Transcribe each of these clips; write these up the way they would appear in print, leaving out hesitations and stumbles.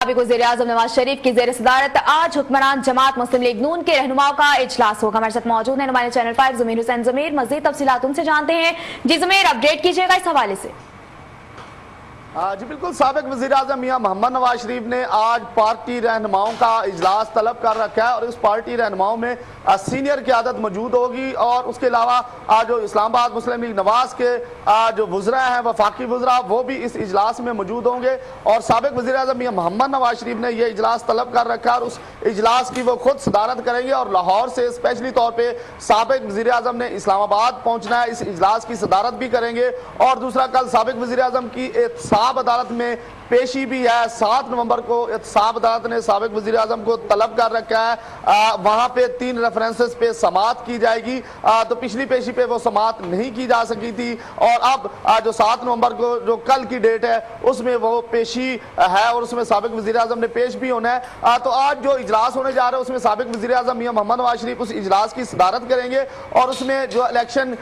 سابق وزیراعظم نواز شریف کی زیر صدارت آج حکمران جماعت مسلم لیگ نون کے رہنماؤں کا اجلاس ہوگا۔ ہمارے ساتھ موجود ہیں نمائندہ چینل 5 ضمیر حسین۔ ضمیر، مزید تفصیلات ان سے جانتے ہیں۔ جی ضمیر، اپڈیٹ کیجیے گا اس حوالے سے۔ جی بالکل، سابق وزیراعظم میاں محمد نواز شریف نے آج پارٹی رہنماؤں کا اجلاس طلب کر رکھا ہے اور اس پارٹی رہنماؤں میں سینئر قیادت موجود ہوگی اور اس کے علاوہ جو اسلام آباد مسلم لیگ نواز کے جو وزراء ہیں، وفاقی وزراء، وہ بھی اس اجلاس میں موجود ہوں گے اور سابق وزیراعظم میاں محمد نواز شریف نے یہ اجلاس طلب کر رکھا ہے اور اس اجلاس کی وہ خود صدارت کریں گے اور لاہور سے اسپیشلی طور پہ سابق وزیراعظم نے اسلام آباد پہنچنا ہے، اس اجلاس کی صدارت بھی کریں گے۔ اور دوسرا، کل سابق وزیراعظم کی احتساب عدالت میں پیشی بھی ہے۔ 7 نومبر کو احتساب عدالت نے سابق وزیراعظم کو طلب کر رکھا ہے، وہاں پہ 3 ریفرنسز پہ سماعت کی جائے گی، تو پچھلی پیشی پہ وہ سماعت نہیں کی جا سکی تھی اور اب جو 7 نومبر کو جو کل کی ڈیٹ ہے اس میں وہ پیشی ہے اور اس میں سابق وزیراعظم نے پیش بھی ہونا ہے۔ تو آج جو اجلاس ہونے جا رہا ہے اس میں سابق وزیراعظم میاں محمد نواز شریف اس اجلاس کی صدارت کریں گے اور اس میں جو الیکشن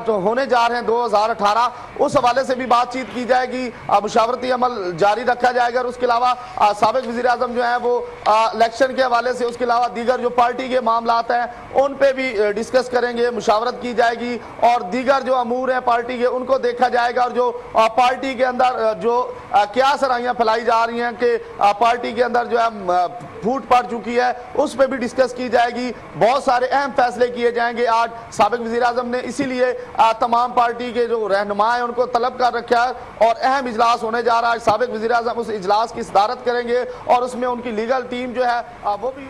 جو ہونے جا رہے ہیں 2018 اس حوالے سے بھی بات چیت کی جائے گی، مشاورتی عمل جاری رکھا جائے گا اور اس کے علاوہ سابق وزیراعظم جو ہیں وہ الیکشن کے حوالے سے، اس کے علاوہ دیگر جو پارٹی کے معاملات ہیں ان پہ بھی ڈسکس کریں گے، مشاورت کی جائے گی اور دیگر جو امور ہیں پارٹی کے ان کو دیکھا جائے گا اور جو پارٹی کے اندر جو کیا سرائیاں پھیلائی جا رہی ہیں کہ پارٹی کے اندر جو ہے پھوٹ پڑ چکی ہے اس پہ بھی ڈسکس کی جائے گی۔ بہت سارے اہم فیصلے کیے جائیں گے آج سابق وزیراعظم نے، اسی لیے تمام پارٹی کے جو رہنما ہیں ان کو طلب کر رکھا ہے اور اہم اجلاس ہونے جا رہا ہے۔ سابق وزیراعظم اس اجلاس کی صدارت کریں گے اور اس میں ان کی لیگل ٹیم جو ہے وہ بھی